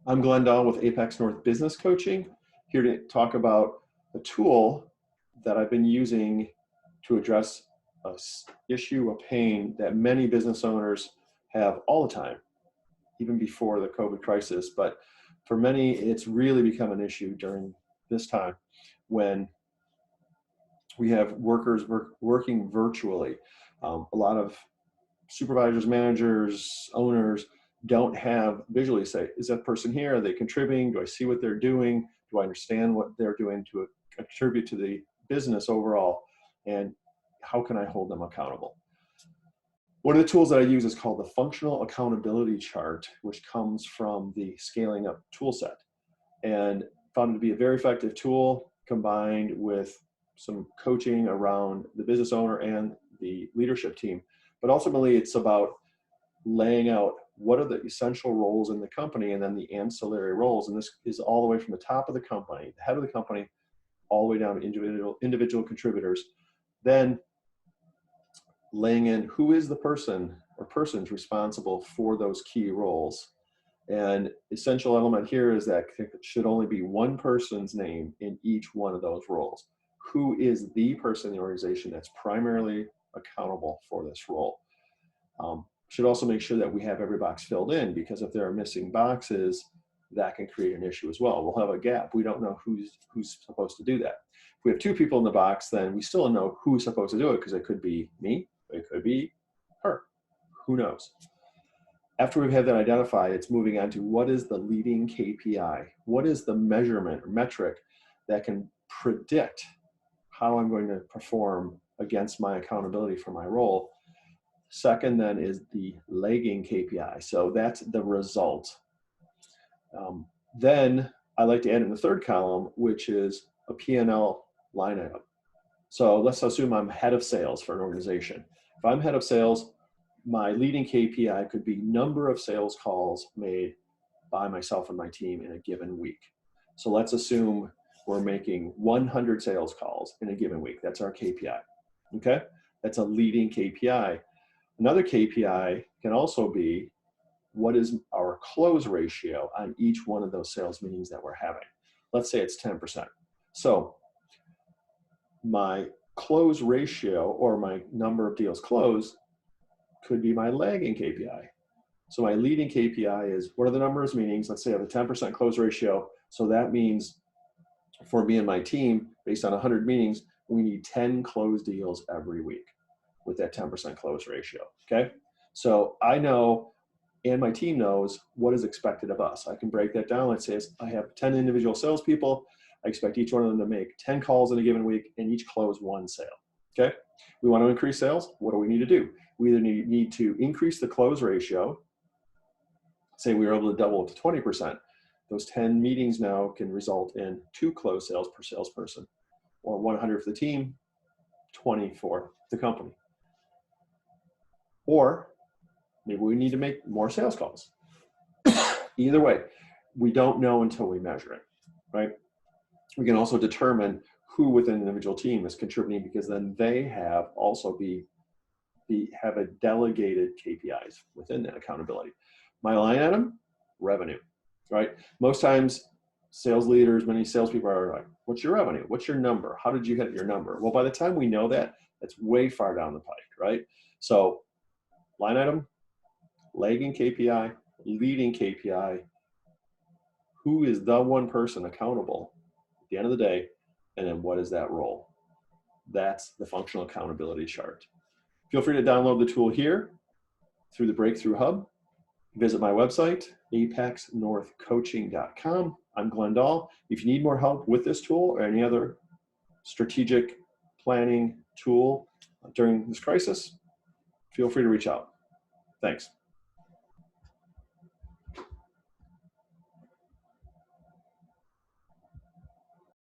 I'm Glen Dall with Apex North Business Coaching, here to talk about a tool that I've been using to address an issue, a pain that many business owners have all the time, even before the COVID crisis. But for many, it's really become an issue during this time when we have workers working virtually. A lot of supervisors, managers, owners don't have visually say, is that person here? Are they contributing? Do I see what they're doing? Do I understand what they're doing to contribute to the business overall? And how can I hold them accountable? One of the tools that I use is called the Functional Accountability Chart, which comes from the Scaling Up toolset, and found it to be a very effective tool combined with some coaching around the business owner and the leadership team. But ultimately, it's about laying out what are the essential roles in the company and then the ancillary roles. And this is all the way from the top of the company, the head of the company, all the way down to individual contributors. Then laying in who is the person or persons responsible for those key roles. And essential element here is that it should only be one person's name in each one of those roles. Who is the person in the organization that's primarily accountable for this role? Should also make sure that we have every box filled in, because if there are missing boxes, that can create an issue as well. We'll have a gap. We don't know who's supposed to do that. If we have two people in the box, then we still don't know who's supposed to do it, because it could be me, it could be her. Who knows? After we've had that identified, it's moving on to what is the leading KPI? What is the measurement or metric that can predict how I'm going to perform against my accountability for my role? Second then is the lagging KPI. So that's the result. Then I like to add in the third column, which is a P&L line item. So let's assume I'm head of sales for an organization. If I'm head of sales, my leading KPI could be number of sales calls made by myself and my team in a given week. So let's assume we're making 100 sales calls in a given week. That's our KPI, okay? That's a leading KPI. Another KPI can also be what is our close ratio on each one of those sales meetings that we're having. Let's say it's 10%. So my close ratio, or my number of deals closed, could be my lagging KPI. So my leading KPI is what are the number of meetings? Let's say I have a 10% close ratio. So that means for me and my team, based on 100 meetings, we need 10 closed deals every week with that 10% close ratio, okay? So I know, and my team knows, what is expected of us. I can break that down. Let's say I have 10 individual salespeople. I expect each one of them to make 10 calls in a given week and each close one sale, okay? We want to increase sales. What do we need to do? We either need to increase the close ratio. Say we were able to double it to 20%. Those 10 meetings now can result in 2 closed sales per salesperson, or 100 for the team, 20 for the company. Or maybe we need to make more sales calls. Either way, we don't know until we measure it, right? We can also determine who within an individual team is contributing, because then they have also have a delegated KPIs within that accountability. My line item, revenue, right? Most times sales leaders, many salespeople are like, what's your revenue? What's your number? How did you hit your number? Well, by the time we know that, that's way far down the pike, right? So line item, lagging KPI, leading KPI, who is the one person accountable at the end of the day, and then what is that role? That's the Functional Accountability Chart. Feel free to download the tool here through the Breakthrough Hub. Visit my website, apexnorthcoaching.com. I'm Glen Dall. If you need more help with this tool or any other strategic planning tool during this crisis, feel free to reach out. Thanks.